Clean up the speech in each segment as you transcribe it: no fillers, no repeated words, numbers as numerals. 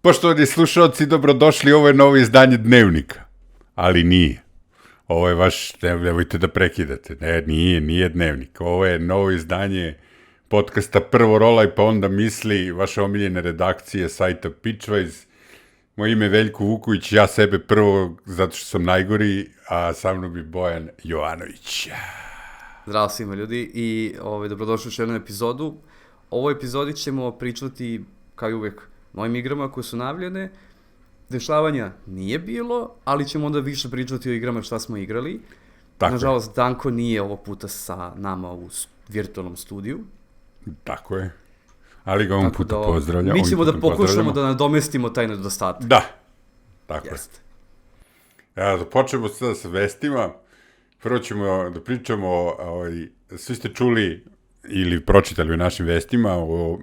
Poštovani slušalci, dobrodošli, ovo je novo izdanje Dnevnika. Ali nije. Ovo je vaš, nemojte da prekidate. Ne, nije Dnevnik. Ovo je novo izdanje podcasta Prvo rolaj, pa onda misli, vaše omiljene redakcije sajta Pitchwise. Moje ime je Veljko Vuković, ja sebe prvo, zato što sam najgori, a sa mnom bi Bojan Jovanović. Zdravo svima ljudi i dobrodošli u još jednu epizodu. U ovoj epizodi ćemo pričati, kao i uvek, novim igrama koje su najavljene. Dešavanja nije bilo, ali ćemo onda više pričati o igrama šta smo igrali. Tako Nažalost, Danko nije ovog puta sa nama u virtualnom studiju. Tako je. Ali ga ovom puta pozdravljam. Mi ćemo da pokušamo da nadomestimo taj nedostatak. Da, tako je. Da počnemo sada sa vestima. Prvo ćemo da pričamo, svi ste čuli ili pročitali u našim vestima o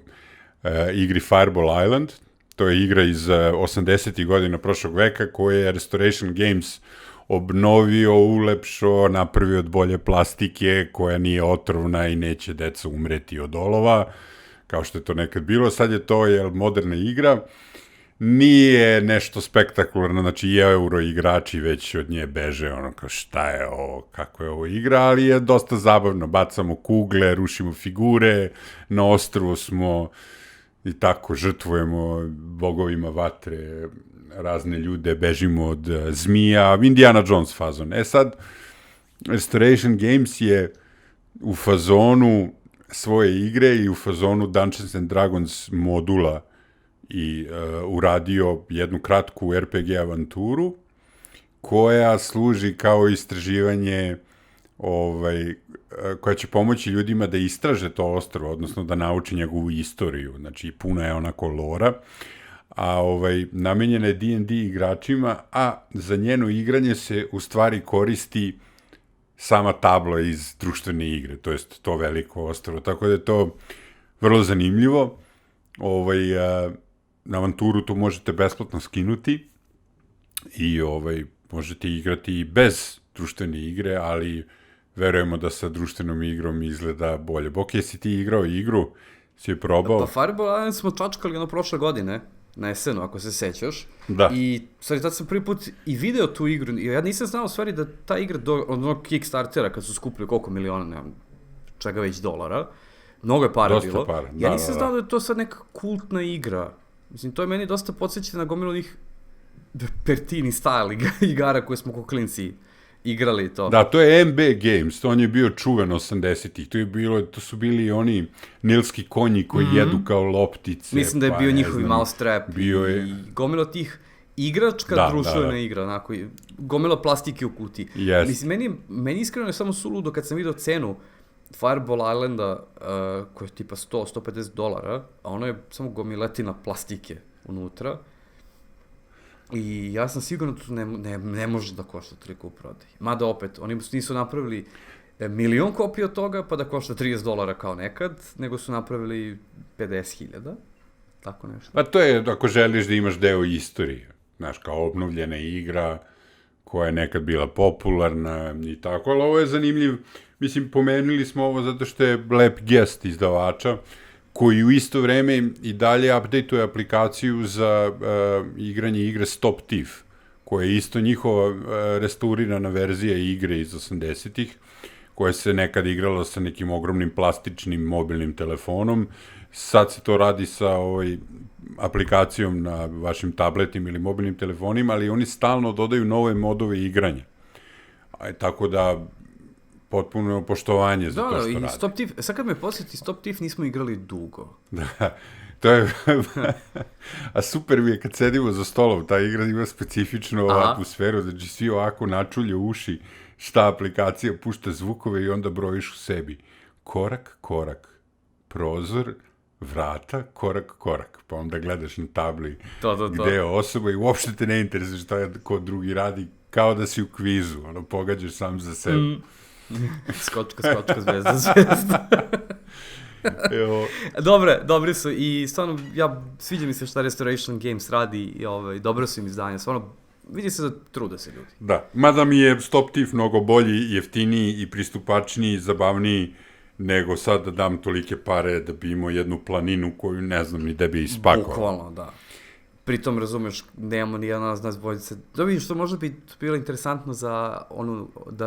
igri Fireball Island. To je igra iz 80. godina prošlog veka koju je Restoration Games obnovio, ulepšao, napravio od bolje plastike koja nije otrovna i neće deca umreti od olova, kao što je to nekad bilo. Sad je to moderna igra. Nije nešto spektakularno, znači i euro igrači već od nje beže, ono kao šta je ovo, kako je ovo igra, ali je dosta zabavno, bacamo kugle, rušimo figure, na ostrvu smo i tako žrtvujemo bogovima vatre, razne ljude, bežimo od zmija, Indiana Jones fazon. Sad, Restoration Games je u fazonu svoje igre i u fazonu Dungeons and Dragons modula i uradio jednu kratku RPG avanturu koja služi kao istraživanje koja će pomoći ljudima da istraže to ostrvo, odnosno da nauči njegovu istoriju, znači puna je onako lora, a namenjena je D&D igračima, a za njeno igranje se u stvari koristi sama tabla iz društvene igre, to jest to veliko ostrvo, tako da je to vrlo zanimljivo. Na avanturu to možete besplatno skinuti i možete igrati i bez društvene igre, ali verujemo da sa društvenom igrom izgleda bolje. Bok, jesi ti igrao igru? Si je probao? Pa Fireball Island smo čačkali prošle godine, na esenu, ako se sećaš. Da. I stvari, tad sam prvi put i video tu igru. Ja nisam znao u stvari da ta igra od onog Kickstartera, kad su skupili koliko miliona, nemam čega već dolara. Mnogo je para bilo. Dosta para, ja nisam znao da je to sad neka kultna igra. Mislim, to je meni dosta podsjeća na gomilu onih Pertini style igara koje smo ko klinci igrali to. Da, to je MB Games, to on je bio čuven 80-ih, to su bili oni nilski konji koji jedu kao loptice. Mislim da je bio njihovi mousetrap i gomilo tih igračka društvena igra, onako, gomilo plastike u kutiji. Yes. Mislim, meni iskreno je samo suludo kad sam vidio cenu Fireball Islanda koja je tipa $100-150, a ono je samo gomiletina plastike unutra. I ja sam siguran da to ne može da košta toliko u prodaji. Mada opet, oni nisu napravili 1.000.000 kopija od toga pa da košta $30 kao nekad, nego su napravili 50.000, tako nešto. Pa to je ako želiš da imaš deo istorije, znaš, kao obnovljena igra koja je nekad bila popularna i tako, ali ovo je zanimljiv. Mislim, pomenuli smo ovo zato što je lep gest izdavača, koji u isto vreme i dalje update-uje aplikaciju za igranje igre Stop Thief, koja je isto njihova restaurirana verzija igre iz 80-ih, koja se nekad igrala sa nekim ogromnim plastičnim mobilnim telefonom. Sad se to radi sa aplikacijom na vašim tabletima ili mobilnim telefonima, ali oni stalno dodaju nove modove igranja. Tako da potpuno poštovanje za to što radi. Stop Thief, sad kad me podsjeti, Stop Thief nismo igrali dugo. Da, to je... A super mi je kad sedimo za stolom, ta igra ima specifičnu atmosferu, znači svi ovako načulje uši, šta aplikacija pušta zvukove i onda brojiš u sebi. Korak, korak, prozor, vrata, korak, korak. Pa onda gledaš na tabli gde je osoba i uopšte te ne interesuje šta ko drugi radi, kao da si u kvizu, pogađaš sam za sebe. Skočka, zvezda. Dobri su i stvarno, sviđa mi se šta Restoration Games radi i dobro su im izdanja, stvarno vidi se da trude se ljudi. Da, mada mi je Stop Thief mnogo bolji, jeftiniji i pristupačniji, zabavniji, nego sad da dam tolike pare da bi imao jednu planinu koju ne znam ni da bi ispakovao. Bukvalno, da. pritom, razumeš, nemamo ni jedan od nas dvojice. Da vidiš, što možda bi bilo interesantno za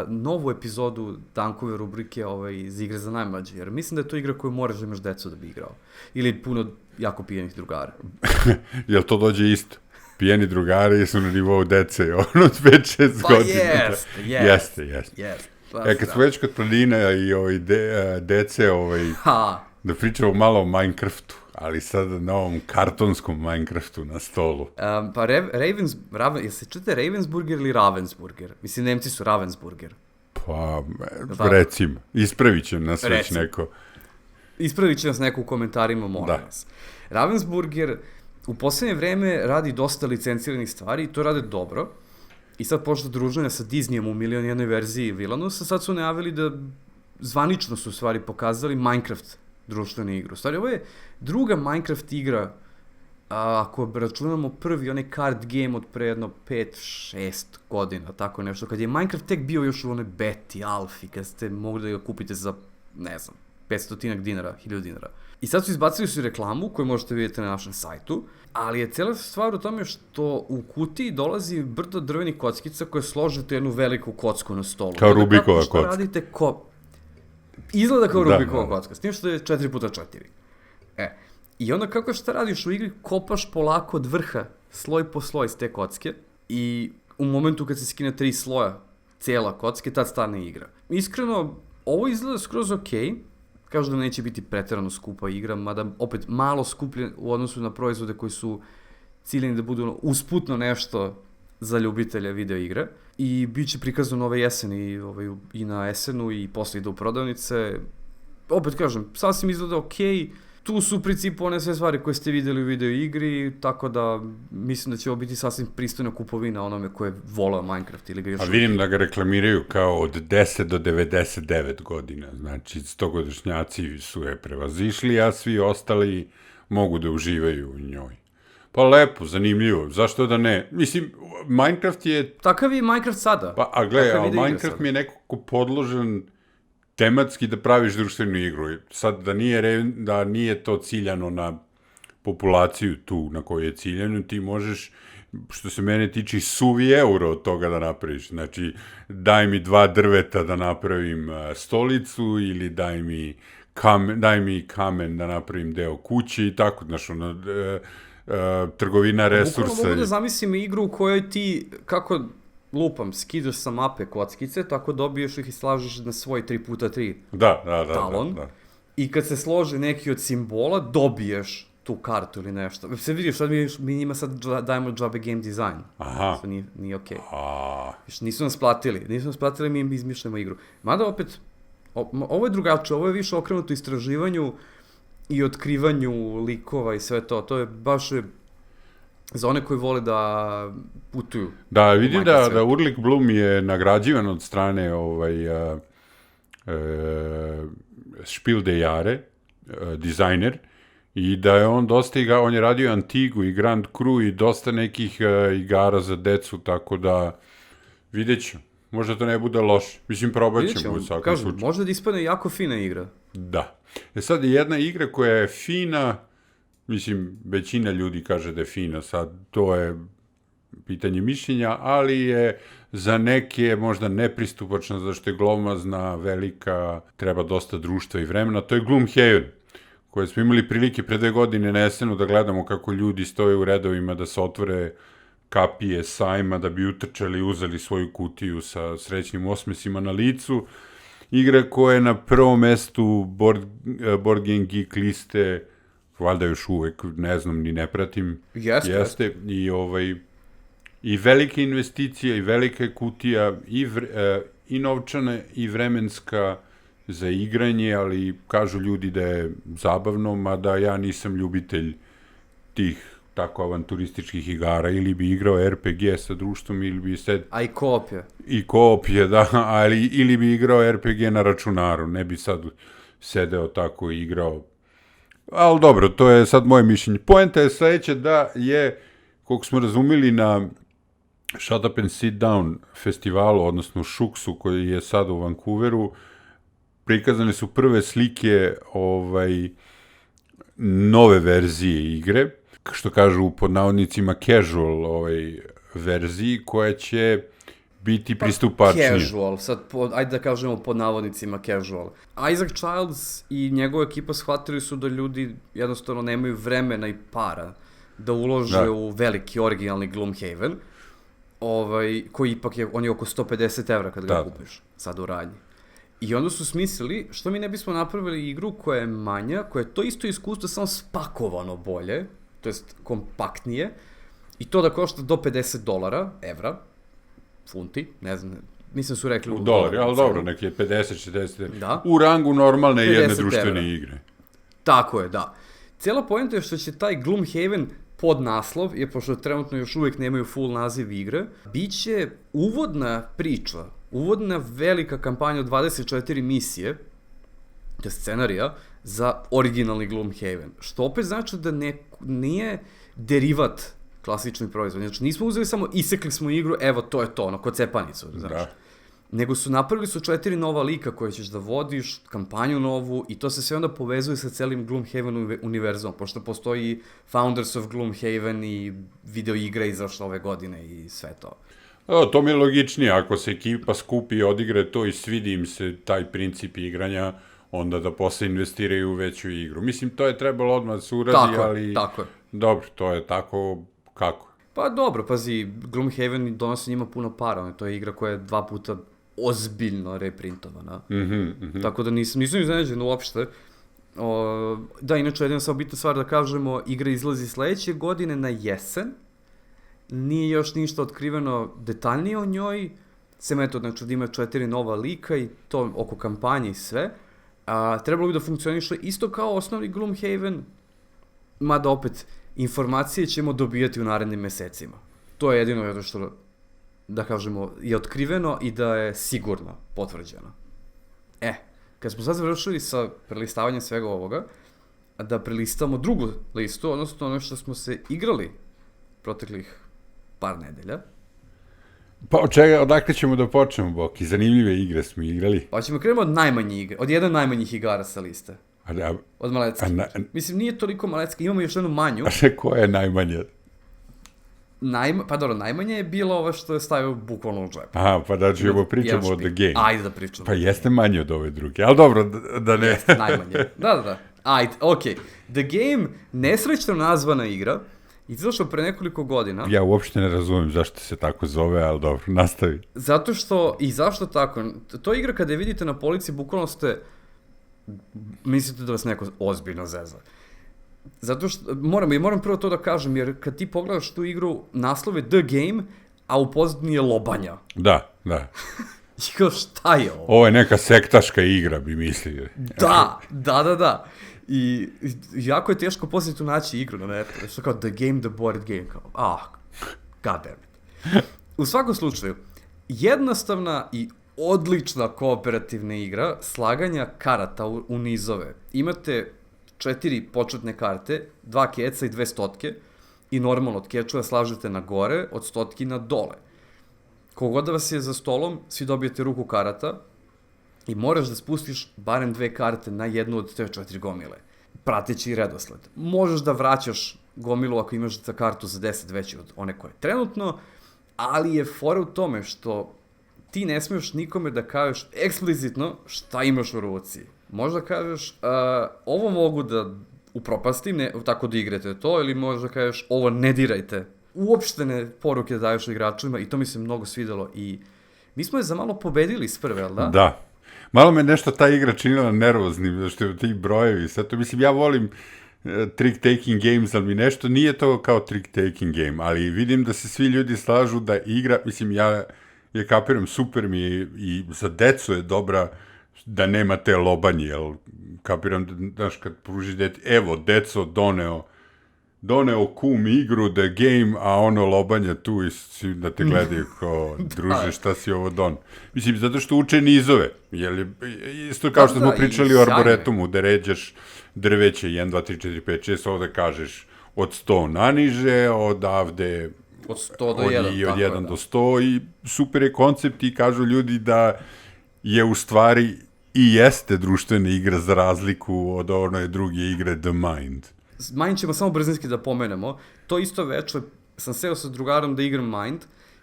novu epizodu Dankove rubrike iz igre za najmlađe, jer mislim da je to igra koju moraš da imaš decu da bi igrao. Ili puno jako pijenih drugara. Jel to dođe isto? Pijeni drugari su na nivou dece, od 5-6 godina. Jeste. Kad smo već kod planina i dece, da pričamo malo o Minecraftu, ali sad na ovom kartonskom Minecraftu na stolu. Jel se čute Ravensburger ili Ravensburger? Mislim, Nemci su Ravensburger. Pa, recimo, ispravit će nas već neko. Ispravit će nas neko u komentarima, molim vas. Ravensburger u posljednje vreme radi dosta licenciranih stvari i to rade dobro. I sad pošto druženja sa Disneyom u milion jednoj verziji Villanusa, sad su najavili da zvanično su u stvari pokazali Minecraft društvenu igru. Stvari, ovo je druga Minecraft igra, ako računamo prvi onaj card game od pre jedno 5-6 godina, tako nešto, kad je Minecraft tek bio još u onoj beti, alfi, kad ste mogli da ga kupite za, ne znam, 500 dinara, 1000 dinara. I sad su izbacili su reklamu koju možete vidjeti na našem sajtu, ali je cijela stvar u tome što u kutiji dolazi brdo drvenih kockica koje složite jednu veliku kocku na stolu. Kao Rubikova kocka. Radite izgleda kao Rubikova kocka, s tim što je 4x4. I onda kako šta radiš u igri, kopaš polako od vrha, sloj po sloj s te kocke i u momentu kad se skine 3 sloja cijela kocke, tad stane igra. Iskreno, ovo izgleda skroz okej. Kažu da neće biti preterano skupa igra, mada opet malo skuplje u odnosu na proizvode koji su ciljeni da budu usputno nešto za ljubitelje video igre. I bit će prikazano ove jeseni i na SN-u i posle ide u prodavnice. Opet kažem, sasvim izgleda okej. Tu su u principu one sve stvari koje ste videli u video igri, tako da mislim da će ovo biti sasvim pristojna kupovina onome koje volao Minecraft ili ga još... A vidim da ga reklamiraju kao od 10 do 99 godina, znači 100-godišnjaci su je prevazišli, a svi ostali mogu da uživaju u njoj. Pa lepo, zanimljivo, zašto da ne? Mislim, Minecraft je... Takav je Minecraft sada. Pa, a gledaj, Minecraft mi je nekako podložen tematski da praviš društvenu igru. Sad, da nije to ciljano na populaciju tu na kojoj je ciljano, ti možeš, što se mene tiče, suvi euro od toga da napraviš. Znači, daj mi 2 drveta da napravim stolicu ili daj mi kamen da napravim deo kuće i tako, znaš, trgovina resursa. Bukvalno mogu da zamislim igru u kojoj ti, kako lupam, skidaš sa mape kockice, tako dobiješ ih i slažeš na svoj 3x3 talon. Da. I kad se složi neki od simbola, dobiješ tu kartu ili nešto. Se vidiš, sad mi njima sad dajemo džabe game design. Aha. Što nije okej. Nisu nas platili, mi im izmišljamo igru. Mada opet, ovo je drugačije, ovo je više okrenuto istraživanju i otkrivanju likova i sve to. To je baš za one koji vole da putuju. Da, vidim da Urlik Bloom je nagrađivan od strane Spiel des Jahres, dizajner, i da je on dosta on je radio Antigu i Grand Cru i dosta nekih igara za decu, tako da vidjet ću. Možda to ne bude loše. Mislim, probat ćemo u svakom slučaju. Možda da ispadne jako fina igra. Da. Sad je jedna igra koja je fina, mislim, većina ljudi kaže da je fina, sad to je pitanje mišljenja, ali je za neke možda nepristupačna, zašto je glomazna, velika, treba dosta društva i vremena. To je Gloomhaven, koje smo imali prilike pre 2 godine na SN-u da gledamo kako ljudi stoje u redovima da se otvore kapije sajma da bi utrčali i uzeli svoju kutiju sa srećnim osmesima na licu. Igra koja je na prvom mestu Board Game Geek liste, valjda još uvek, ne znam, ni ne pratim. Jeste. I velike investicije, i velika kutija, i novčana, i vremenska za igranje, ali kažu ljudi da je zabavno, mada ja nisam ljubitelj tih tako avanturističkih igara, ili bi igrao RPG sa društvom, ili bi A i koop je. I koop je, da, ali ili bi igrao RPG na računaru, ne bi sad sedeo tako i igrao. Ali dobro, to je sad moje mišljenje. Poenta je sledeća da je, koliko smo razumeli na Shut Up and Sit Down festivalu, odnosno Šuksu, koji je sad u Vancouveru, prikazane su prve slike nove verzije igre. što kažu pod navodnicima casual verziji koja će biti pristupačnija. Casual, sad ajde da kažemo pod navodnicima casual. Isaac Childs i njegova ekipa shvatili su da ljudi jednostavno nemaju vremena i para da ulože u veliki originalni Gloomhaven, koji ipak on je oko 150 evra kad ga kupiš sad u radnji. I onda su smislili, što mi ne bismo napravili igru koja je manja, koja je to isto iskustvo, samo spakovano bolje, to jest kompaktnije, i to da košta do $50, evra, funti, ne znam, mislim su rekli u dolari, ali dobro, neki je 50-60, da. U rangu normalne jedne društvene igre. Tako je, da. Cijela poenta je što će taj Gloomhaven pod naslov, jer pošto trenutno još uvijek nemaju full naziv igre, bit će uvodna priča, uvodna velika kampanja od 24 misije, to je scenarija, za originalni Gloomhaven. Što opet znači da nije derivat klasični proizvod. Znači, nismo uzeli samo, isekli smo igru, evo, to je to, kod cepanicu, znači. Da. Nego napravili su 4 nova lika koje ćeš da vodiš, kampanju novu, i to se sve onda povezuje sa celim Gloomhaven univerzumom, pošto postoji Founders of Gloomhaven i video igra izašla ove godine i sve to. To mi je logičnije, ako se ekipa skupi i odigre to i svidi im se taj princip igranja, onda da posle investiraju u veću igru. Mislim, to je trebalo odmah da se uradi, ali... Tako je. Dobro, to je tako kako? Pa dobro, pazi, Gloomhaven donosi njima puno para, to je igra koja je 2 puta ozbiljno reprintovana. Tako da nisam iznenađen uopšte. Da, inače, jedna samo bitna stvar da kažemo, igra izlazi sledeće godine na jesen, nije još ništa otkriveno detaljnije o njoj, sem eto, znači da ima 4 nova lika i to oko kampanje i sve. Trebalo bi da funkcioniše isto kao osnovni Gloomhaven, mada opet informacije ćemo dobijati u narednim mesecima. To je jedino jedno što, da kažemo, je otkriveno i da je sigurno potvrđeno. Kad smo sad završili sa prelistavanjem svega ovoga, da prelistamo drugu listu, odnosno ono što smo se igrali proteklih par nedelja. Pa odakle ćemo da počnemo, Boki? Zanimljive igre smo igrali. Pa ćemo krenemo od najmanje igre, od jedan najmanjih igara sa liste. Od Malecki. Mislim, nije toliko Malecki, imamo još jednu manju. A koja je najmanja? Pa dobro, najmanje je bila ova što je stavio bukvalno u džep. Aha, pa da ćemo pričamo o The Game. Ajde da pričamo. Pa jeste manje od ove druge, ali dobro, da ne... Jeste najmanje, da. Ajde, okej. The Game, nesrećno nazvana igra, izašla pre nekoliko godina. Ja uopšte ne razumem zašto se tako zove, ali dobro, nastavi. Zato što, i zašto tako? To je igra kada je vidite na polici, bukvalno ste, mislite da vas neko ozbiljno zeza. Zato što, moram prvo to da kažem, jer kad ti pogledaš tu igru, naslov je The Game, a u pozadini je lobanja. Da. I kao, šta je ovo? Ovo je neka sektaška igra, bi mislili. Da. I jako je teško poslije tu naći igru na netu. Što kao The Game, the board game. Kao, god damn it. U svakom slučaju, jednostavna i odlična kooperativna igra slaganja karata u nizove. Imate 4 početne karte, 2 keca i 2 stotke, i normalno od kečeva slažete na gore, od stotki na dole. Kogod da vas je za stolom, svi dobijete ruku karata i moraš da spustiš barem 2 karte na jednu od te 4 gomile, prateći redosled. Možeš da vraćaš gomilu ako imaš za kartu za 10 veći od one koje je trenutno, ali je fora u tome što ti ne smiješ nikome da kažeš eksplicitno šta imaš u ruci. Možda kažeš, ovo mogu da upropastim, tako da igrate to, ili možda kažeš, ovo ne dirajte. Uopštene poruke da daješ igračima, i to mi se mnogo svidelo, i mi smo je za malo pobedili s prve, ali da? Da. Malo me nešto ta igra činila nervoznim, zašto je ti brojevi, sad to, mislim, ja volim trick-taking games, ali mi nešto nije to kao trick-taking game, ali vidim da se svi ljudi slažu da igra, mislim, ja je kapiram, super mi je, i za decu je dobra, da nema te lobanje, jel, kapiram, znaš, kad pruži deti, evo, deco doneo kum igru, The Game, a ono lobanje tu i da te gledaju kao, druže, šta si ovo don. Mislim, zato što uče nizove, jel, isto kao što smo pričali o arboretumu, da ređaš drveće, 1, 2, 3, 4, 5, 6, ovde kažeš od 100 naniže, odavde od 100 do 1, od 1 do 100, i super je koncept, i kažu ljudi da je u stvari i jeste društvena igra za razliku od one druge igre The Mind. Mind ćemo samo brzinski da pomenemo. To isto veče sam seo sa drugarom da igram Mind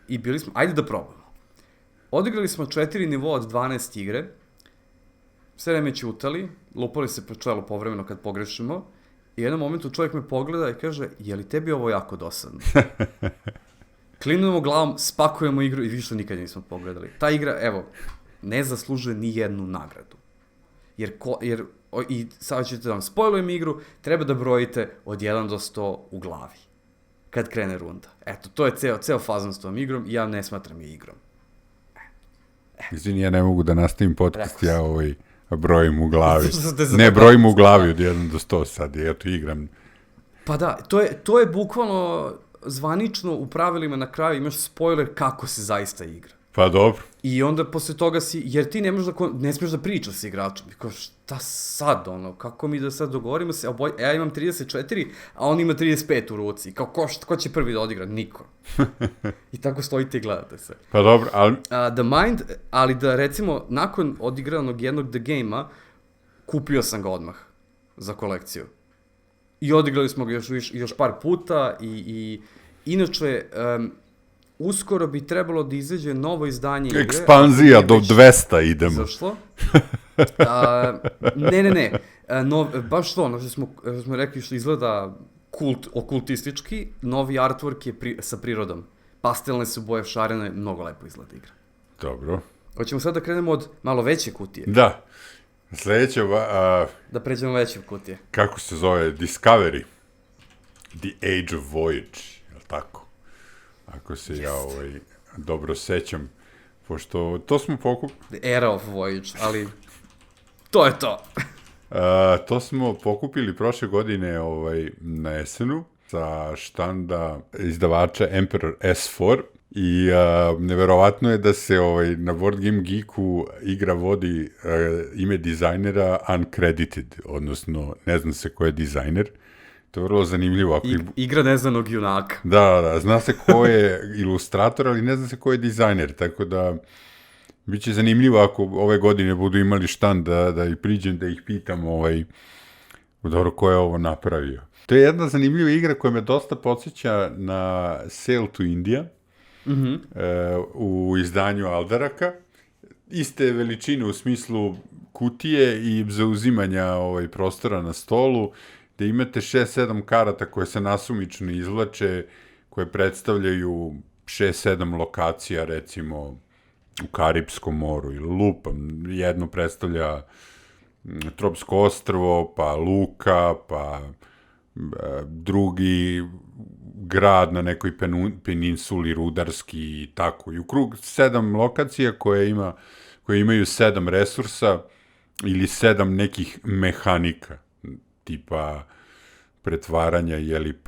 i bili smo, ajde da probamo. Odigrali smo 4 nivoa od 12 igre, sve vreme ćutali, lupali se po čelu povremeno kad pogrešimo i u jednom momentu čovjek me pogleda i kaže, je li tebi ovo jako dosadno? Klimnemo glavom, spakujemo igru i više nikad nismo pogledali. Ta igra, evo, ne zaslužuje ni jednu nagradu. I sad ćete da vam spojlujem igru, treba da brojite od 1 do 100 u glavi. Kad krene runda. Eto, to je ceo fazon s tom igrom i ja ne smatram je igrom. Izvini, ja ne mogu da nastavim podcast, ja brojim u glavi. Ne, brojim u glavi od 1 do 100 sad, ja to igram. Pa da, to je bukvalno zvanično u pravilima na kraju imaš spoiler kako se zaista igra. Pa dobro. I onda posle toga jer ti ne smiješ da pričaš s igračom. Kao šta sad, kako mi da sad dogovorimo se, ja imam 34, a on ima 35 u ruci. Kao ko će prvi da odigra? Niko. I tako stojite i gledate se. Pa dobro, ali... The Mind, ali da recimo, nakon odigranog jednog The Game-a, kupio sam ga odmah za kolekciju. I odigrali smo ga još par puta i inače... uskoro bi trebalo da izađe novo izdanje igre. Ekspanzija do 200 idemo. Zašto? Ne. Baš to, što smo rekli što izgleda okultistički, novi artwork je sa prirodom. Pastelne su boje, šarene, mnogo lepo izgleda igra. Dobro. Hoćemo sad da krenemo od malo veće kutije. Da. Sljedeće... Da pređemo veće kutije. Kako se zove? Discovery. The Age of Voyage. Je li tako? Ako se ja dobro sećam, pošto to smo pokupili... The Era of Voyage, ali to je to. To smo pokupili prošle godine na Esenu sa štanda izdavača Emperor S4 i neverovatno je da se na Board Game Geeku igra vodi ime dizajnera uncredited, odnosno ne znam se ko je dizajner. To je vrlo zanimljivo. Igra neznanog junaka. Da, zna se ko je ilustrator, ali ne zna se ko je dizajner, tako da bit će zanimljivo ako ove godine budu imali štand da i priđem, da ih pitam dobro ko je ovo napravio. To je jedna zanimljiva igra koja me dosta podsjeća na Sail to India, u izdanju Aldaraka. Iste veličine u smislu kutije i zauzimanja prostora na stolu, gde imate 6-7 karata koje se nasumično izvlače, koje predstavljaju 6-7 lokacija, recimo u Karipskom moru ili lupam. Jedno predstavlja Tropsko ostrvo, pa Luka, pa drugi grad na nekoj peninsuli, rudarski i tako. I u krug 7 lokacija koje imaju 7 resursa ili 7 nekih mehanika, tipa pretvaranja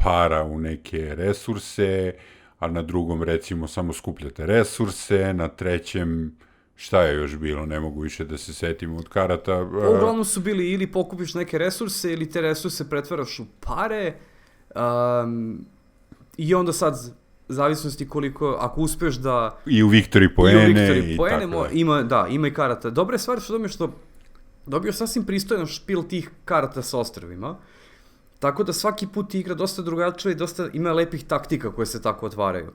para u neke resurse, a na drugom recimo samo skupljate resurse, na trećem šta je još bilo, ne mogu više da se setim od karata. Uglavnom su bili ili pokupiš neke resurse ili te resurse pretvaraš u pare i onda sad zavisnosti koliko, ako uspeš da... I u Victory poene i tako da. Ima i karata. Dobra je stvar što dobio sasvim pristojan špil tih karata sa ostrvima, tako da svaki put igra dosta drugačije i dosta ima lepih taktika koje se tako otvaraju.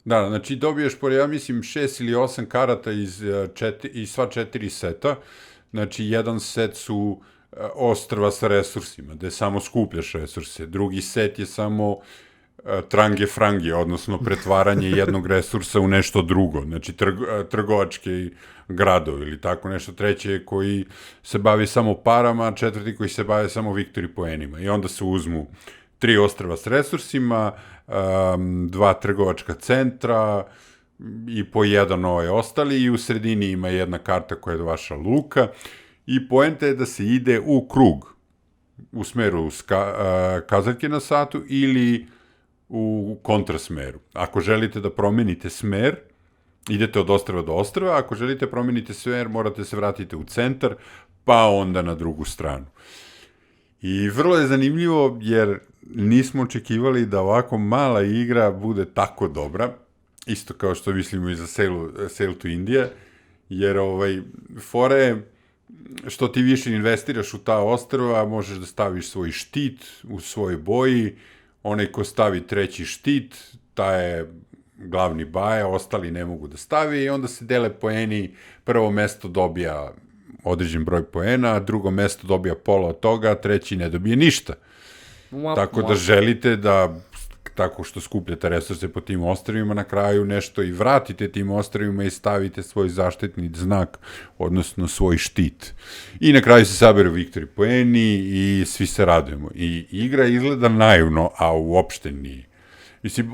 Da, znači dobiješ, ja mislim, 6 ili 8 karata iz sva 4 seta, znači jedan set su ostrva sa resursima, gde samo skupljaš resurse, drugi set je samo trange-frange, odnosno pretvaranje jednog resursa u nešto drugo, znači trgovačke gradovi ili tako nešto, treće koji se bavi samo parama, četvrti koji se bavi samo Victory poenima i onda se uzmu 3 ostrva s resursima, 2 trgovačka centra i po jedan ostali i u sredini ima jedna karta koja je vaša luka i poenta je da se ide u krug u smeru kazaljke na satu ili u kontrasmeru. Ako želite da promenite smer, idete od ostrva do ostrva, ako želite promenite smer, morate se vratiti u centar, pa onda na drugu stranu. I vrlo je zanimljivo, jer nismo očekivali da ovako mala igra bude tako dobra, isto kao što mislimo i za Sail to India, jer fora je što ti više investiraš u ta ostrva, možeš da staviš svoj štit u svojoj boji, onaj ko stavi treći štit, taj je glavni baja, ostali ne mogu da stavi i onda se dele poeni, prvo mesto dobija određen broj poena, drugo mesto dobija pola od toga, treći ne dobije ništa. Tako da želite da, tako što skupljate resurse po tim ostrvima, na kraju nešto i vratite tim ostrvima i stavite svoj zaštitni znak, odnosno svoj štit. I na kraju se saberu viktori poeni i svi se radujemo. I igra izgleda naivno, a uopšte nije. Mislim,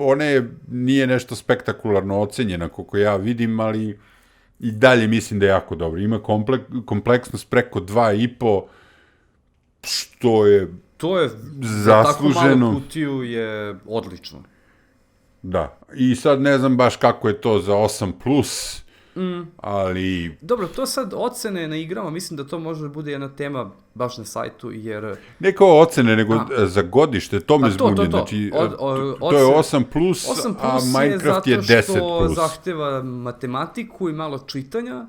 nije nešto spektakularno ocenjena, koliko ja vidim, ali i dalje mislim da je jako dobro. Ima kompleksnost preko 2,5, što je to je, zasluženo. Za tako malu kutiju je odlično. Da, i sad ne znam baš kako je to za 8+, ali... Dobro, to sad ocene na igrama, mislim da to može da bude jedna tema baš na sajtu, jer... Ne kao ocene, nego za godište, to me zbunje. Znači, to je 8+, a Minecraft je 10+. To je zato što zahteva matematiku i malo čitanja,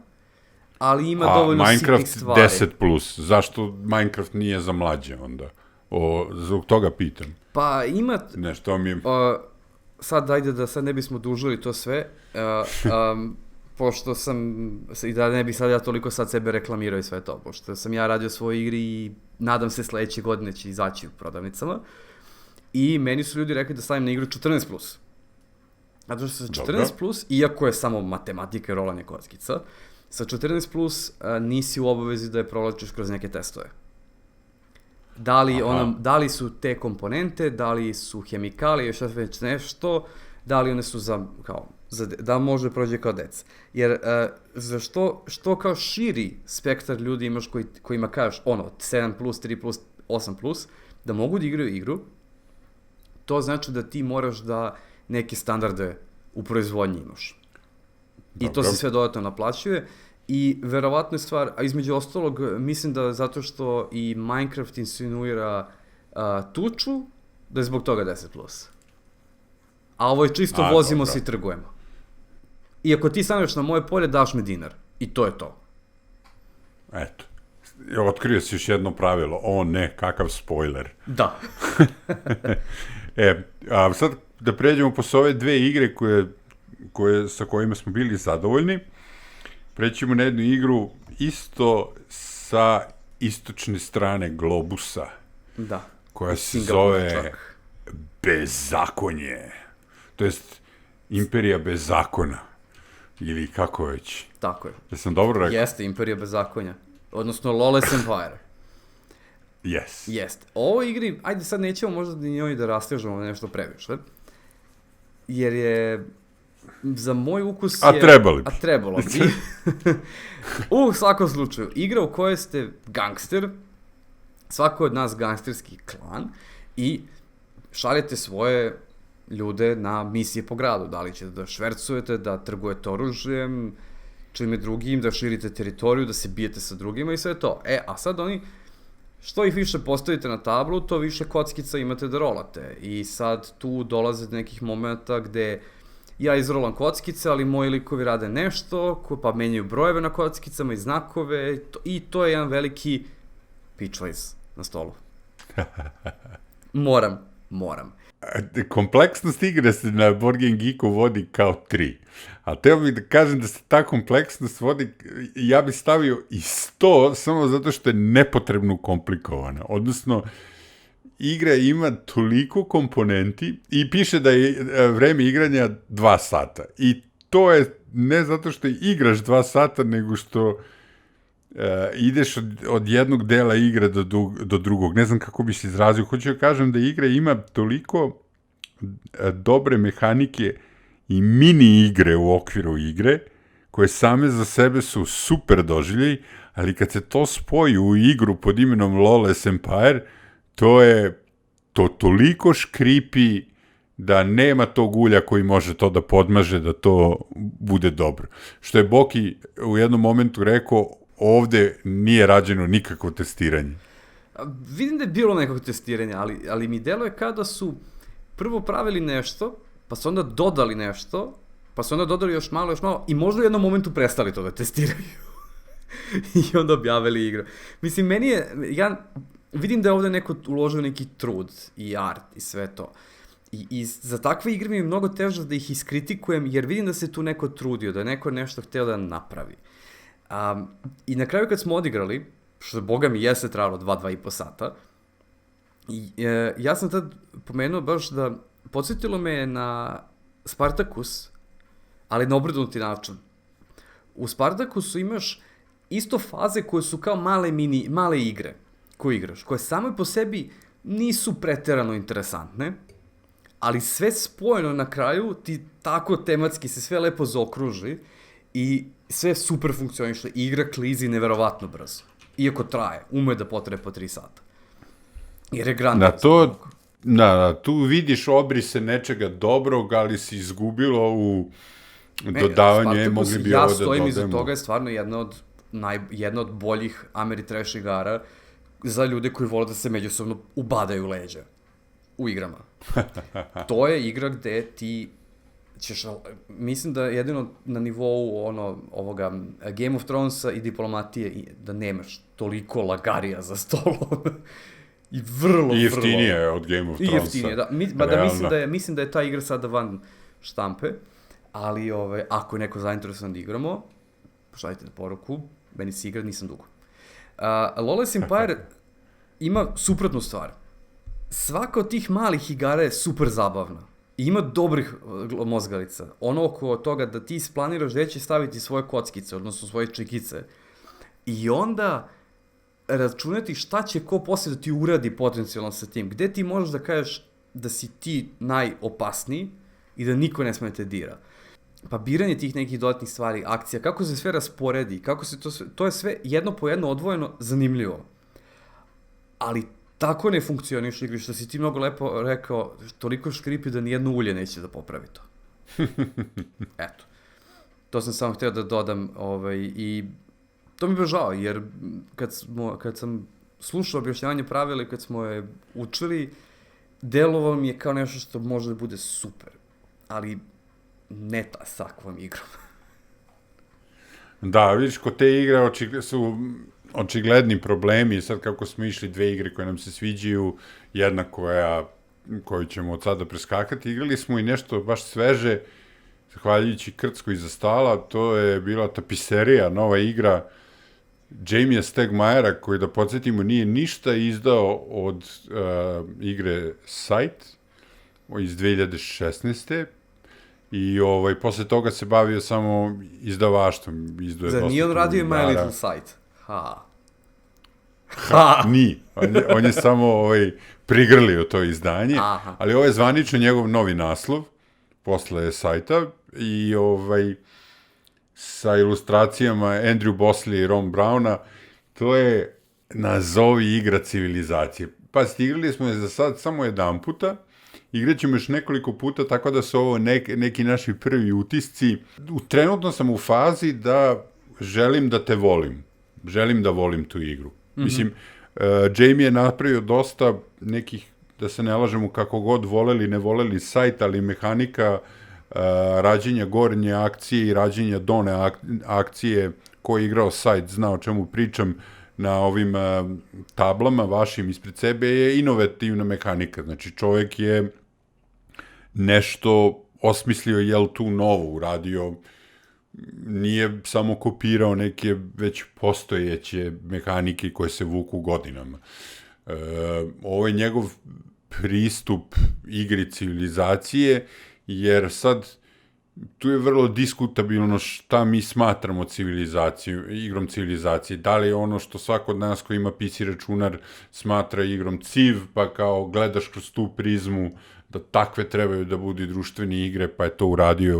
ali ima dovoljno sitnih stvari. Minecraft 10+, zašto Minecraft nije za mlađe onda? Zbog toga pitam. Pa ima... Nešto mi je... Sad, ajde da sad ne bismo dužili to sve, pošto sam, i da ne bi sad ja toliko sad sebe reklamirao i sve to, pošto sam ja radio svoje igri i nadam se sledeće godine će izaći u prodavnicama, i meni su ljudi rekli da stavim na igru 14+. Zato što sa 14+, iako je samo matematika i rolanje kockica, sa 14+, nisi u obavezi da je provlačiš kroz neke testove. Da li su te komponente, da li su hemikalije, šta već nešto, da li one su da može prođe kao deca. Jer što kao širi spektar ljudi imaš kojima kažeš 7+, 3+, 8+, da mogu da igraju igru, to znači da ti moraš da neke standarde u proizvodnji imaš. I to se sve dodatno naplaćuje. I verovatno je stvar, a između ostalog, mislim da zato što i Minecraft insinuira tuču, da je zbog toga 10+. A ovo je čisto vozimo se i trgujemo. I ako ti staneš na moje polje, daš mi dinar. I to je to. Eto. Otkrio si još jedno pravilo. O ne, kakav spoiler. Da. A sad da pređemo po ove dve igre sa kojima smo bili zadovoljni. Prećemo na jednu igru isto sa istočne strane globusa. Da. Koja se zove Bezakonje. To jest Imperija bez zakona. Ili kako već. Tako je. Da sam dobro rekao? Jeste, Imperija bez zakonja. Odnosno Lawless Empire. Yes. Jeste. Ovo igri, ajde sad nećemo možda ni njoj da rastežemo nešto previše. Jer je... Za moj ukus je... trebalo bi. U svakom slučaju, igra u kojoj ste gangster, svako od nas gangsterski klan, i šaljete svoje ljude na misije po gradu. Da li ćete da švercujete, da trgujete oružjem, čime drugim, da širite teritoriju, da se bijete sa drugima i sve to. A sad oni, što ih više postavite na tablu, to više kockica imate da rolate. I sad tu dolaze do nekih momenta gde ja izrolam kockice, ali moji likovi rade nešto, pa menjaju brojeve na kockicama i znakove, i to je jedan veliki pitchways na stolu. Moram. Kompleksnost igre se na Board Game Geeku vodi kao 3. A teo bih da kažem da se ta kompleksnost vodi, ja bih stavio i 100, samo zato što je nepotrebno komplikovana. Odnosno, igra ima toliko komponenti i piše da je vreme igranja 2 sata. I to je ne zato što igraš 2 sata, nego što ideš od jednog dela igre do drugog. Ne znam kako bi se izrazio. Hoću da kažem da igra ima toliko dobre mehanike i mini igre u okviru igre, koje same za sebe su super doživljaj, ali kad se to spoji u igru pod imenom Lawless Empire, to je toliko škripi da nema tog ulja koji može to da podmaže, da to bude dobro. Što je Boki u jednom momentu rekao, ovde nije rađeno nikakvo testiranje. Vidim da je bilo nekog testiranja, ali mi deluje kada su prvo pravili nešto, pa su onda dodali nešto, pa su onda dodali još malo i možda u jednom momentu prestali to da testiraju. I onda objavili igru. Mislim, meni je, ja vidim da je ovde neko uložio neki trud i art i sve to. I za takve igre mi je mnogo teže da ih iskritikujem, jer vidim da se tu neko trudio, da je neko nešto hteo da napravi. I na kraju kad smo odigrali, što boga mi jeste trajalo 2,5 sata, ja sam tad pomenuo baš da podsjetilo me je na Spartacus, ali na obrnuti način. U Spartacusu imaš isto faze koje su kao male igre koje igraš, koje same po sebi nisu preterano interesantne, ali sve spojeno na kraju ti tako tematski se sve lepo zaokruži i sve super funkcioniše. Igra klizi neverovatno brzo. Iako traje, ume da potraje po 3 sata. Jer je grandiozni. Tu vidiš obrise nečega dobrog, ali si izgubilo u dodavanju, mogli bi ovo da dodajemo. Ja stojim iza toga, je stvarno jedna od boljih Ameritrash igara za ljude koji vole da se međusobno ubadaju leđa u igrama. To je igra gde ti ćeš, mislim da jedino na nivou ovoga Game of Thronesa i diplomatije da nemaš toliko lagarija za stolom. I vrlo, I jeftinije je od Game of Thronesa. I jeftinije, da. Mislim da je ta igra sada van štampe, ali ako je neko zainteresovan da igramo, pošaljite na poruku, meni se igra, nisam dugo. Lawless Empire ima suprotnu stvar. Svaka od tih malih igara je super zabavna. I ima dobrih mozgalica. Ono oko toga da ti isplaniraš gde će staviti svoje kockice, odnosno svoje čekice. I onda računati šta će ko posle da ti uradi potencijalno sa tim. Gde ti možeš da kažeš da si ti najopasniji i da niko ne sme te dira. Pa biranje tih nekih dodatnih stvari, akcija, kako se sve rasporedi, kako se to je sve jedno po jedno odvojeno zanimljivo. Ali tako ne funkcioniš igri, što si ti mnogo lepo rekao, toliko škripi da nijedno ulje neće da popravi to. Eto. To sam samo hteo da dodam i to mi je žao, jer kad sam slušao objašnjavanje pravila i kad smo je učili, delovalo mi je kao nešto što može da bude super, ali ne s takvom igrom. Da, vidiš, kod te igre su očigledni problemi, sad kako smo išli 2 igre koje nam se sviđaju, jedna koju ćemo od sada preskakati, igrali smo i nešto baš sveže, zahvaljujući Krckoj iza stala, to je bila Tapiserija, nova igra Jamie Stegmajera, koji, da podsjetimo, nije ništa izdao od igre Sight iz 2016. I posle toga se bavio samo izdavaštvom. Zar nije on radio My Little Sight? Nije. On je samo prigrlio to izdanje, ali ovo je zvanično njegov novi naslov, posle Sajta, i sa ilustracijama Andrew Bosley i Ron Browna, to je nazovi igra civilizacije. Pa igrali smo je za sad samo jedan puta, igrat ćemo još nekoliko puta, tako da su ovo neki naši prvi utisci. Trenutno sam u fazi da želim da te volim. Želim da volim tu igru. Mislim, Jamie je napravio dosta nekih, da se ne lažemo, kako god voleli, ne voleli sajt, ali mehanika rađenja gornje akcije i rađenja done akcije, ko je igrao sajt zna o čemu pričam, na ovim tablama vašim ispred sebe je inovativna mehanika. Znači, čovjek je nešto osmislio, jel tu novo uradio, nije samo kopirao neke već postojeće mehanike koje se vuku godinama. Ovo je njegov pristup igri civilizacije, jer sad tu je vrlo diskutabilno šta mi smatramo igrom civilizacije. Da li je ono što svako od nas ko ima PC računar smatra igrom civ, pa kao gledaš kroz tu prizmu da takve trebaju da budu društvene igre, pa je to uradio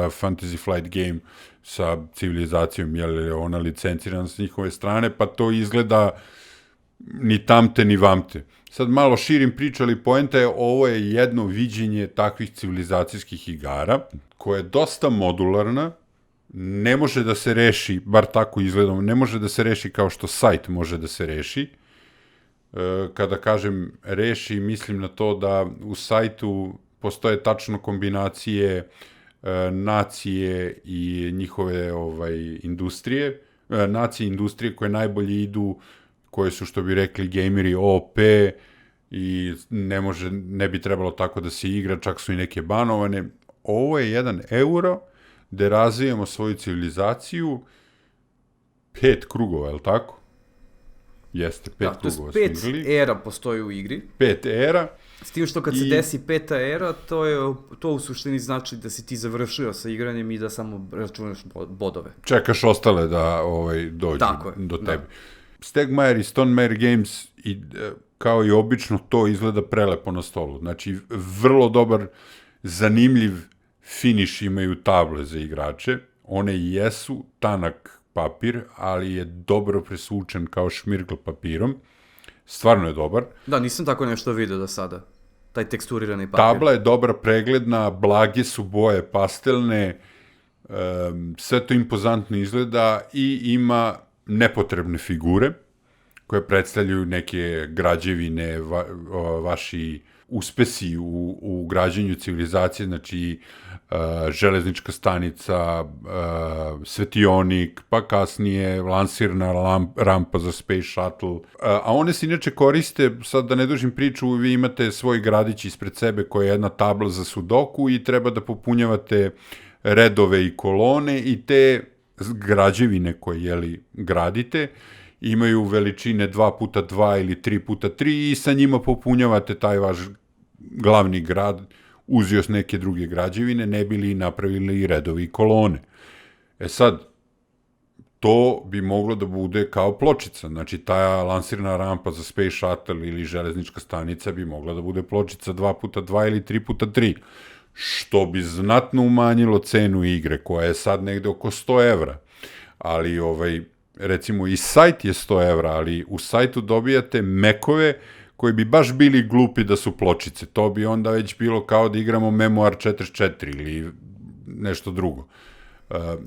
Fantasy Flight Game sa civilizacijom, jer je ona licencirana s njihove strane, pa to izgleda ni tamte ni vamte. Sad malo širim priču, ali poenta je, ovo je jedno viđenje takvih civilizacijskih igara, koja je dosta modularna, ne može da se reši, bar tako izgledamo, ne može da se reši kao što sajt može da se reši. Kada kažem reši, mislim na to da u sajtu postoje tačno kombinacije nacije i njihove industrije, nacije industrije koje najbolje idu, koje su, što bi rekli gameri, OP i ne bi trebalo tako da se igra, čak su i neke banovane. Ovo je 1 euro gde razvijamo svoju civilizaciju 5 krugova, je li tako? Jeste, 5 krugova smo igrali. 5 era postoji u igri. 5 era. S tim što kad se desi 5. era, to u suštini znači da si ti završio sa igranjem i da samo računaš bodove. Čekaš ostale da dođu do tebe. Stegmaier i Stonemaier Games, kao i obično, to izgleda prelepo na stolu. Znači, vrlo dobar, zanimljiv finiš imaju table za igrače. One i jesu tanak papir, ali je dobro presvučen kao šmirgl papirom. Stvarno je dobar. Da, nisam tako nešto vidio do sada. Taj teksturirani papir. Tabla je dobra, pregledna, blage su boje, pastelne, sve to impozantno izgleda i ima nepotrebne figure koje predstavljaju neke građevine, vaši uspesi u građenju civilizacije, znači železnička stanica, svetionik, pa kasnije lansirna rampa za Space Shuttle. A one se inače koriste, sad da ne dužim priču, vi imate svoj gradić ispred sebe koja je jedna tabla za sudoku i treba da popunjavate redove i kolone i te građevine koje gradite imaju veličine 2x2 ili 3x3 i sa njima popunjavate taj vaš glavni grad uz još neke druge građevine, ne bi li napravili i redovi i kolone. Sad, to bi moglo da bude kao pločica, znači ta lansirna rampa za Space Shuttle ili železnička stanica bi mogla da bude pločica 2x2 ili 3x3, što bi znatno umanjilo cenu igre, koja je sad negde oko 100 evra, ali recimo i sajt je 100 evra, ali u sajtu dobijate mekove koji bi baš bili glupi da su pločice. To bi onda već bilo kao da igramo Memoir 44 ili nešto drugo.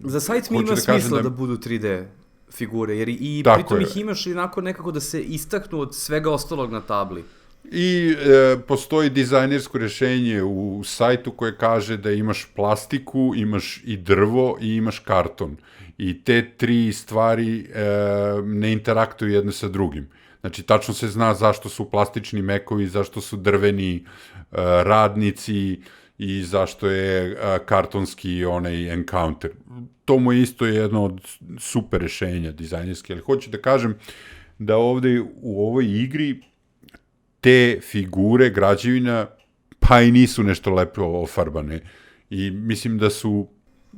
Za sajt mi ima smisla da budu 3D figure, jer i pritom ih imaš onako nekako da se istaknu od svega ostalog na tabli. I postoji dizajnersko rešenje u sajtu koje kaže da imaš plastiku, imaš i drvo i imaš karton. I te 3 stvari ne interaktuju jedne sa drugim. Znači, tačno se zna zašto su plastični mekovi, zašto su drveni radnici i zašto je kartonski onaj encounter. To mu je isto jedno od super rešenja dizajnerske, ali hoću da kažem da ovde u ovoj igri te figure građevina pa i nisu nešto lepo ofarbane i mislim da su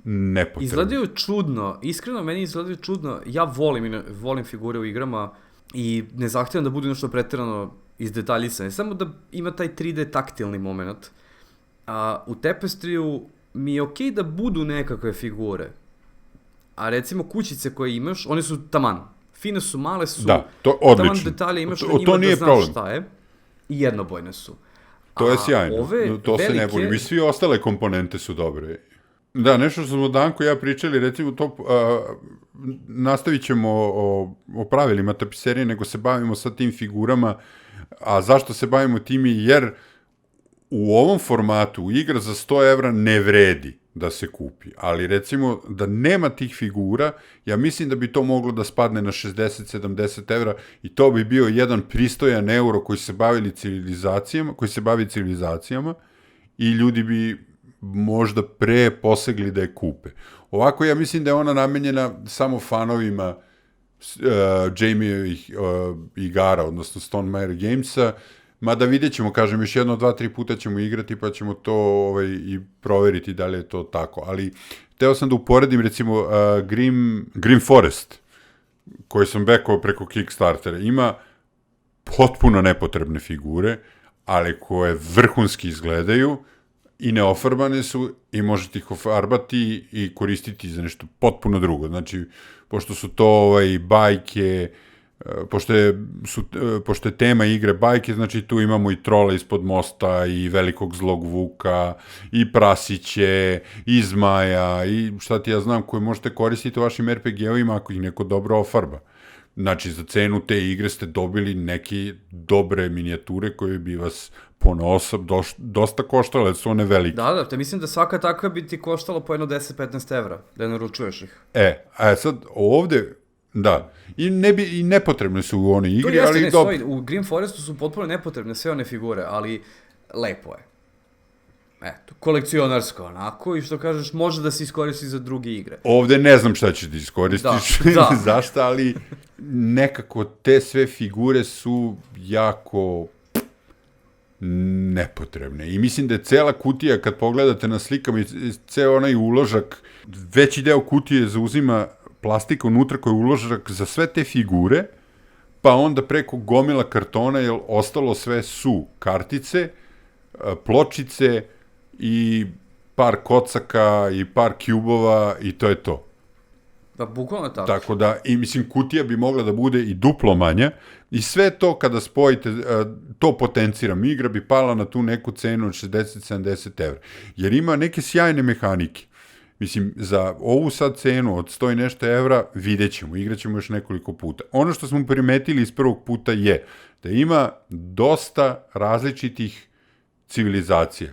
nepotrebne. Izgledaju čudno, iskreno meni izgledaju čudno, ja volim figure u igrama i ne zahtevam da budu nešto preterano izdetaljisan, samo da ima taj 3D taktilni moment. A u Tapestriju mi je okej da budu nekakve figure, a recimo kućice koje imaš, one su taman, fine su, male su, da, to odlično. Taman detalje imaš na njima da znaš šta je i jednobojne su. To je sjajno, to se ne boli. I svi ostale komponente su dobre. Da, nešto što smo Danko i ja pričali, recimo to, nastavit ćemo o pravilima tapiserije, nego se bavimo sa tim figurama, a zašto se bavimo timi, jer u ovom formatu igra za 100 evra ne vredi da se kupi, ali recimo da nema tih figura, ja mislim da bi to moglo da spadne na 60-70 evra i to bi bio jedan pristojan euro koji se bavi civilizacijama i ljudi bi možda pre posegli da je kupe. Ovako ja mislim da je ona namenjena samo fanovima Jamie-ovih igara, odnosno Stonemaier Gamesa, mada vidjet ćemo, kažem, još 1, 2, 3 puta ćemo igrati pa ćemo to i proveriti da li je to tako. Ali teo sam da uporedim recimo Grim Forest, koji sam bekao preko Kickstartera. Ima potpuno nepotrebne figure, ali koje vrhunski izgledaju i neofarbane su i možete ih ofarbati i koristiti za nešto potpuno drugo. Znači, pošto su to bajke, pošto je tema igre bajke, znači tu imamo i trola ispod mosta i velikog zlog vuka i prasiće i zmaja i šta ti ja znam koje možete koristiti u vašim RPG-ovima ako ih neko dobro ofarba. Znači, za cenu te igre ste dobili neke dobre minijature koje bi vas ponaosob dosta koštale, su one velike. Da, te mislim da svaka takva bi ti koštala po jedno 10-15 evra, da naručuješ ih. A sad ovde Da. I nepotrebne su u onoj igri, to jeste, ali ne, dobro. stoji, u Grim Forestu su potpuno nepotrebne sve one figure, ali lepo je. Eto, kolekcionarsko onako i što kažeš, može da se iskoristi za druge igre. Ovde ne znam šta ćeš da iskoristiš, Da. zašto, ali nekako te sve figure su jako nepotrebne. I mislim da je cela kutija, kad pogledate na slikama, ceo onaj uložak, veći deo kutije zauzima plastika unutra koja je uložak za sve te figure, pa onda preko gomila kartona, jer ostalo sve su kartice, pločice i par kocaka i par kjubova i to je to. Da, bukvalno tako. Tako da, i mislim, kutija bi mogla da bude i duplo manja i sve to kada spojite, to potenciram, igra bi pala na tu neku cenu od 60-70 evra. Jer ima neke sjajne mehanike. Mislim, za ovu sad cenu od 100 i nešto evra vidjet ćemo, igrat ćemo još nekoliko puta. Ono što smo primetili iz prvog puta je da ima dosta različitih civilizacija.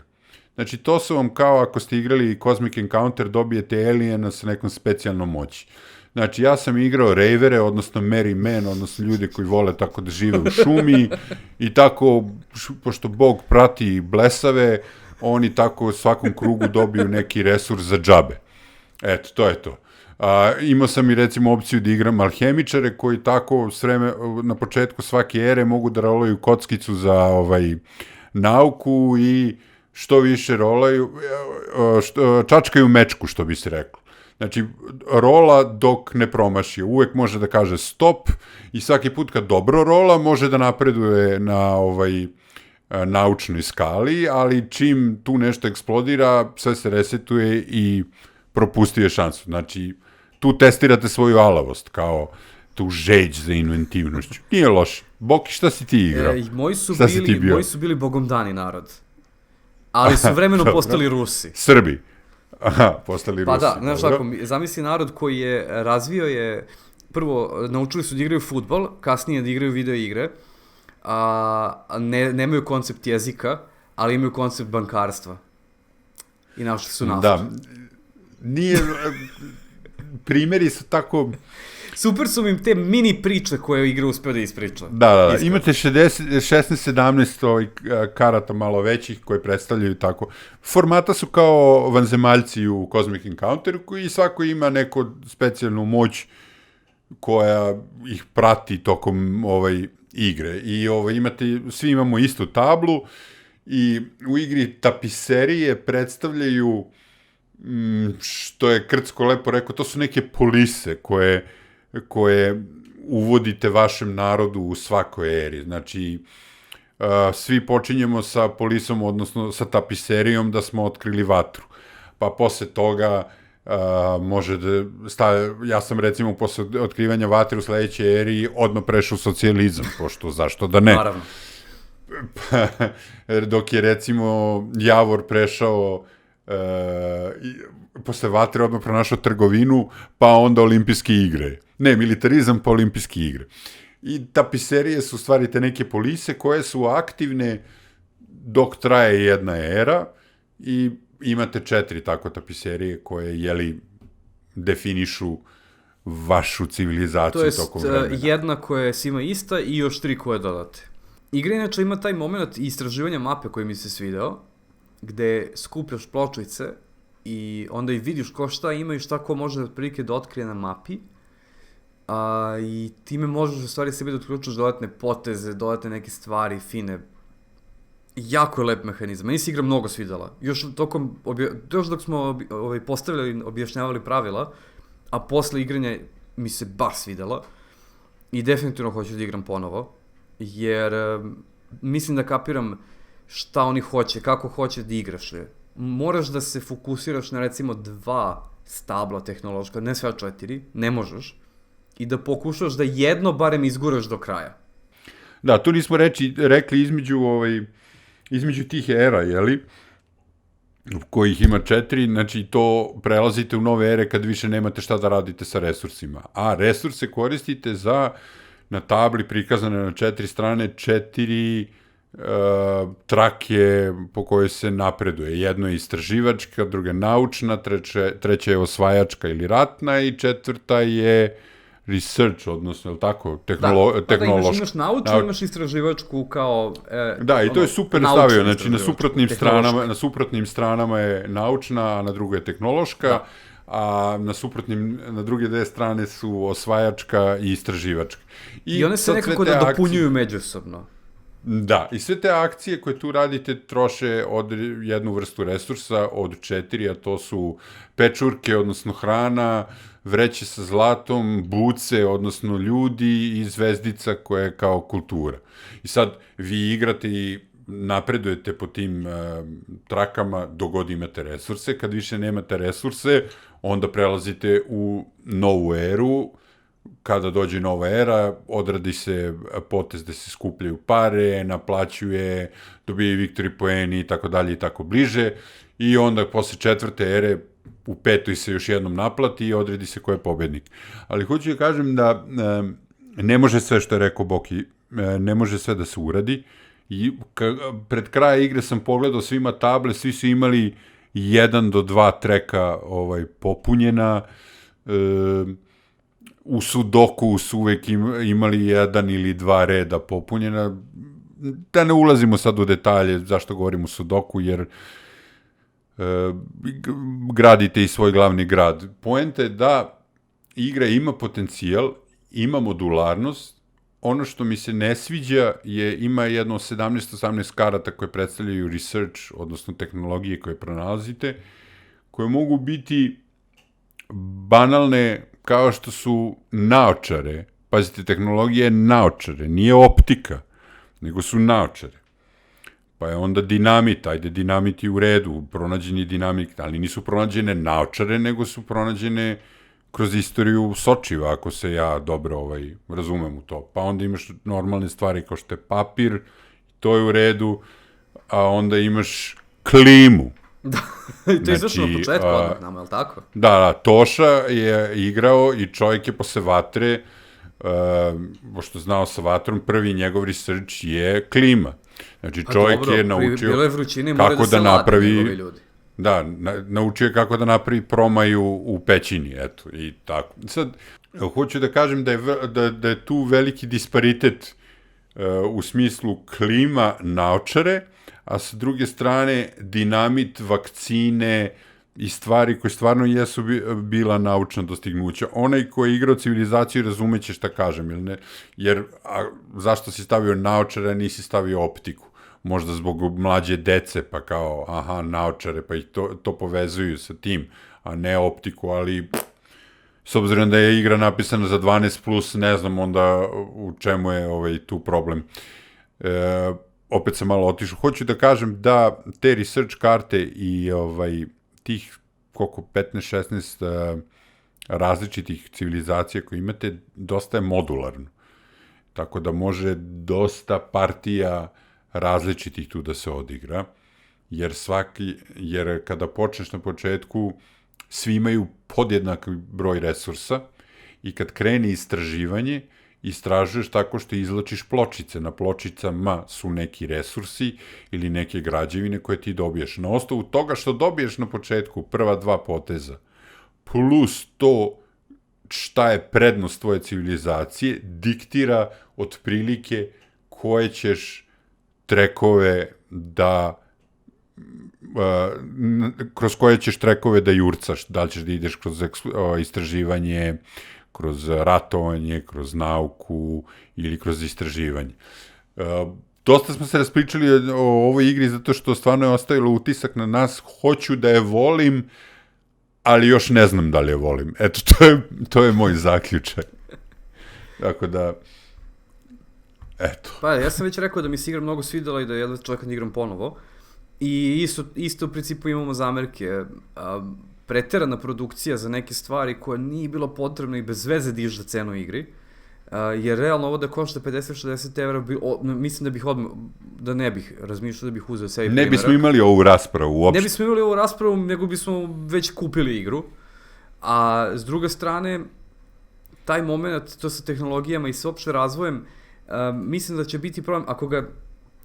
Znači, to su vam kao ako ste igrali Cosmic Encounter, dobijete aliena sa nekom specijalnom moći. Znači, ja sam igrao rejvere, odnosno merry men, odnosno ljude koji vole tako da žive u šumi i tako, pošto Bog prati blesave, oni tako u svakom krugu dobiju neki resurs za džabe. Eto, to je to. Imao sam i recimo opciju da igram alhemičare koji tako na početku svake ere mogu da rolaju kockicu za nauku i što više rolaju, čačkaju mečku, što bi se reklo. Znači, rola dok ne promaši. Uvek može da kaže stop i svaki put kad dobro rola može da napreduje na naučnoj skali, ali čim tu nešto eksplodira, sve se resetuje i propustuje šansu. Znači, tu testirate svoju alavost, kao tu žeđ za inventivnošću. Nije loše. Boki, šta si ti igrao? Moji su bili bogomdani narod. Ali su vremenom postali Rusi. Srbi. Aha, postali Rusi. Pa da, znaš tako, zamisli narod koji je razvio je, prvo, naučili su da igraju fudbal, kasnije da igraju video igre, nemaju koncept jezika, ali imaju koncept bankarstva. I našli su naftu. Da, nije, primjeri su tako... Super su im te mini priče koje igra uspeo da ispriča. Da. Imate 16-17 karata malo većih koje predstavljaju tako. Formata su kao vanzemaljci u Cosmic Encounteru i svako ima neku specijalnu moć koja ih prati tokom igre. I svi imamo istu tablu i u igri tapiserije predstavljaju, što je Krcko lepo rekao, to su neke polise koje uvodite vašem narodu u svakoj eri. Znači, svi počinjemo sa polisom, odnosno sa tapiserijom da smo otkrili vatru. Pa posle toga može da ja sam recimo posle otkrivanja vatre u sledećoj eri odmah prešao u socijalizam, pošto zašto da ne. Naravno. Dok je recimo Javor prešao posle vatre odmah pronašao trgovinu, pa onda olimpijske igre. Ne, militarizam pa olimpijske igre. I tapiserije su stvari te neke polise koje su aktivne dok traje jedna era i imate 4 tako tapiserije koje, definišu vašu civilizaciju tokom vremena. To jest jedna koja je svima ista i još 3 koje dodate. Igra inače ima taj moment istraživanja mape koji mi se svideo, gde skupljaš pločice i onda i vidiš ko šta ima i šta ko može otprilike da otkrije na mapi. I time možeš u stvari sebi da otključaš dodatne poteze, dodatne neke stvari, fine. Jako je lep mehanizam. Meni se igra mnogo svidela. Još dok smo postavljali, objašnjavali pravila, a posle igranja mi se baš svidela. I definitivno hoću da igram ponovo. Jer mislim da kapiram šta oni hoće, kako hoće da igraš. Moraš da se fokusiraš na recimo 2 stabla tehnološka, ne sve 4, ne možeš. I da pokušaš da jedno barem izguraš do kraja. Da, tu nismo rekli između tih era, kojih ima 4, znači to prelazite u nove ere kad više nemate šta da radite sa resursima. A resurse koristite na tabli prikazane na 4 strane 4 trake po kojoj se napreduje. Jedno je istraživačka, druga je naučna, treća je osvajačka ili ratna i 4. je research, odnosno, je li tako, tehnološka. Imaš naučnu, imaš istraživačku kao... Da, i to je super stavio, znači na suprotnim stranama je naučna, a na drugoj je tehnološka, a na druge dve strane su osvajačka i istraživačka. I one se nekako dopunjuju međusobno. Da, i sve te akcije koje tu radite troše od jednu vrstu resursa, od 4, a to su pečurke, odnosno hrana, vreće sa zlatom, buce, odnosno ljudi i zvezdica koja je kao kultura. I sad vi igrate i napredujete po tim trakama dok god imate resurse. Kad više nemate resurse, onda prelazite u novu eru. Kada dođe nova era, odradi se potez da se skupljaju pare, naplaćuje, dobije Victory poeni i tako dalje i tako bliže. I onda posle 4. ere u 5. se još jednom naplati i odredi se ko je pobednik. Ali hoću da kažem da ne može sve što je rekao Boki, ne može sve da se uradi. I pred kraj igre sam pogledao, svima table, svi su imali 1 do 2 treka popunjena. U Sudoku su uvek imali 1 ili 2 reda popunjena. Da ne ulazimo sad u detalje zašto govorim u Sudoku, jer gradite i svoj glavni grad. Poenta je da igra ima potencijal, ima modularnost. Ono što mi se ne sviđa je ima jedno 17-18 karata koje predstavljaju research, odnosno tehnologije koje pronalazite, koje mogu biti banalne kao što su naočare. Pazite, tehnologija je naočare, nije optika, nego su naočare. Pa je onda dinamit, ajde dinamit je u redu, pronađen je dinamit, ali nisu pronađene naočare, nego su pronađene kroz istoriju sočiva, ako se ja dobro razumem u to. Pa onda imaš normalne stvari kao što je papir, to je u redu, a onda imaš klimu. Da, i to je izašlo na početku odmah nama, je li tako? Da, Toša je igrao i čovjek je posle vatre, pošto znao sa vatrom, prvi njegov research je klima. Znači, čovjek je naučio kako da napravi... Da, naučio kako da napravi promaju u pećini, eto, i tako. Sad, hoću da kažem da je tu veliki disparitet u smislu klima naočare, a sa druge strane dinamit, vakcine i stvari koje stvarno jesu bila naučna dostignuća. Onaj ko je igrao civilizaciju razumeće šta kažem, jer zašto si stavio naočare, a nisi stavio optiku? Možda zbog mlađe dece, pa kao, aha, naočare, pa ih to povezuju sa tim, a ne optiku, ali s obzirom da je igra napisana za 12+, ne znam onda u čemu je tu problem. Opet sam malo otišao. Hoću da kažem da te research karte i tih, koliko, 15-16 različitih civilizacija koje imate, dosta je modularno. Tako da može dosta partija različitih tu da se odigra, jer kada počneš na početku, svi imaju podjednak broj resursa i kad krene istraživanje, istražuješ tako što izlačiš pločice. Na pločicama su neki resursi ili neke građevine koje ti dobiješ. Na osnovu toga što dobiješ na početku, prva 2 poteza, plus to šta je prednost tvoje civilizacije, diktira otprilike koje ćeš trekove kroz koje ćeš trekove da jurcaš, da li ćeš da ideš kroz istraživanje, kroz ratovanje, kroz nauku ili kroz istraživanje. Dosta smo se raspričali o ovoj igri zato što stvarno je ostavilo utisak na nas, hoću da je volim, ali još ne znam da li je volim. Eto, to je moj zaključak. Tako da, eto. Pa, ja sam već rekao da mi se igra mnogo svidela i da jedva čekam da igram ponovo. I isto u principu imamo zamerke. Preterana produkcija za neke stvari koja nije bilo potrebno i bez veze diže cenu igri. Jer realno ovo da košta 50-60 evra, mislim da ne bih razmišljao da bih uzeo sebi primjerak. Ne bismo imali ovu raspravu uopšte. Ne bismo imali ovu raspravu, nego bismo već kupili igru. A s druge strane, taj moment, to sa tehnologijama i sa opšte razvojem, mislim da će biti problem,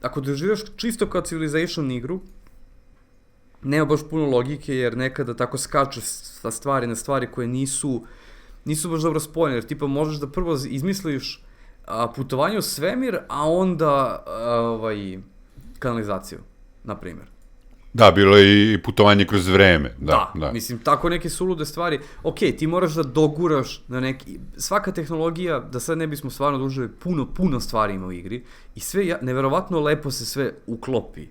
ako doživljaš čisto kao Civilization igru, nema baš puno logike, jer nekada tako skaču sa stvari na stvari koje nisu nisu baš dobro spojene, jer tipa možeš da prvo izmisliš putovanje u svemir, a onda kanalizaciju, na primjer. Da, bilo je i putovanje kroz vreme. Da. Mislim, tako neke sulude stvari. Ok, ti moraš da doguraš na neki... Svaka tehnologija, da sad ne bismo stvarno dužili, puno stvari ima u igri i sve, neverovatno lepo se sve uklopi.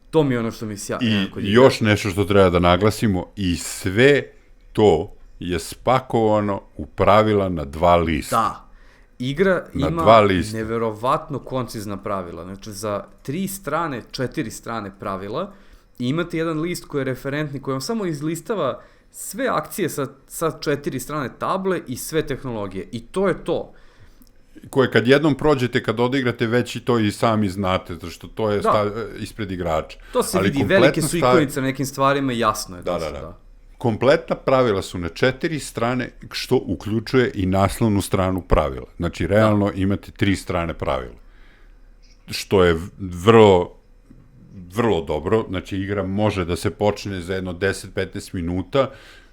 To mi je ono što mi sjajno. I još nešto što treba da naglasimo, i sve to je spakovano u pravila na 2 lista. Da. Igra ima neverovatno koncizna pravila. Znači, za 4 strane pravila i imate jedan list koji je referentni, koji vam samo izlistava sve akcije sa 4 strane table i sve tehnologije. I to je to. Koje kad jednom prođete, kad odigrate, već i to i sami znate, zato što to je ispred igrača. To se vidi, velike su ikonice na nekim stvarima, jasno je. Da. Kompletna pravila su na 4 strane, što uključuje i naslovnu stranu pravila. Znači, realno imate 3 strane pravila. Što je vrlo dobro. Znači, igra može da se počne za jedno 10-15 minuta,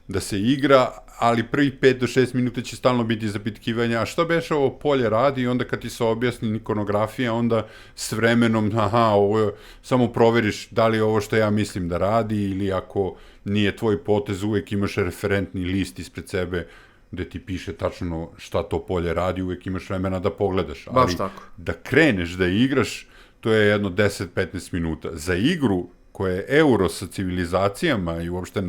da se igra, ali prvi 5 do 6 minuta će stalno biti zapitkivanja, a što beše ovo polje radi, i onda kad ti se objasni ikonografija, onda s vremenom, ovo samo proveriš da li je ovo što ja mislim da radi, ili ako nije tvoj potez, uvek imaš referentni list ispred sebe gde ti piše tačno šta to polje radi, uvek imaš vremena da pogledaš. Baš tako. Da kreneš da igraš, to je jedno 10-15 minuta. Za igru koja je euro sa civilizacijama i uopšte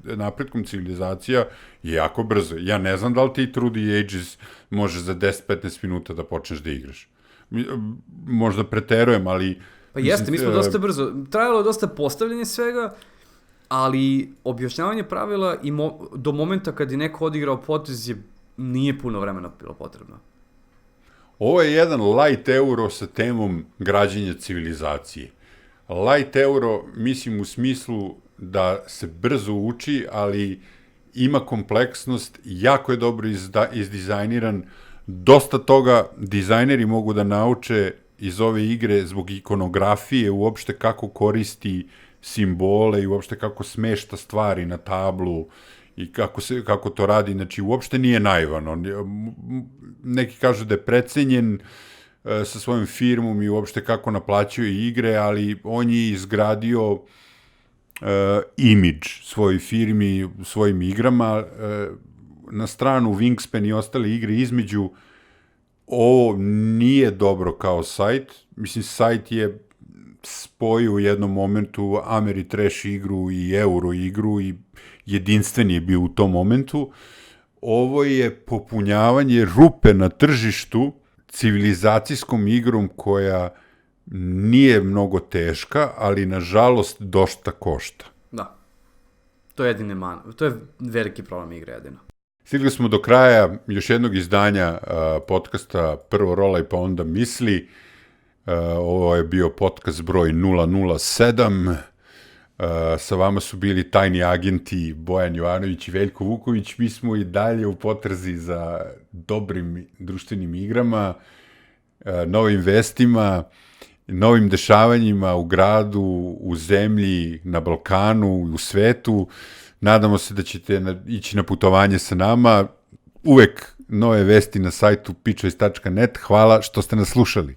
napretkom civilizacija je jako brzo. Ja ne znam da li ti Through the Ages može za 10-15 minuta da počneš da igraš. Možda preterujem, ali... Pa jeste, mi smo dosta brzo. Trajalo je dosta postavljanje svega, ali objašnjavanje pravila i do momenta kad je neko odigrao potez nije puno vremena bilo potrebno. Ovo je jedan light euro sa temom građenja civilizacije. Light euro, mislim u smislu da se brzo uči, ali ima kompleksnost, jako je dobro izdizajniran. Dosta toga dizajneri mogu da nauče iz ove igre zbog ikonografije, uopšte kako koristi simbole i uopšte kako smešta stvari na tablu i kako to radi. Znači, uopšte nije naivan. Neki kažu da je precenjen sa svojom firmom i uopšte kako naplaćuje igre, ali on je izgradio imidž svojoj firmi, svojim igrama. Na stranu Wingspan i ostale igre između, ovo nije dobro kao sajt. Mislim, sajt je spojio u jednom momentu Ameritrash igru i Euro igru i jedinstven je bio u tom momentu. Ovo je popunjavanje rupe na tržištu civilizacijskom igrom koja nije mnogo teška, ali nažalost dosta košta. Da. To je to je veliki problem igre jedino. Stigli smo do kraja još jednog izdanja podcasta Prvo rolaj pa onda misli. Ovo je bio podcast broj 007. Sa vama su bili tajni agenti Bojan Jovanović i Veljko Vuković. Mi smo i dalje u potrazi za dobrim društvenim igrama, novim vestima, novim dešavanjima u gradu, u zemlji, na Balkanu, u svetu. Nadamo se da ćete ići na putovanje sa nama. Uvek nove vesti na sajtu pitchoice.net. Hvala što ste nas slušali.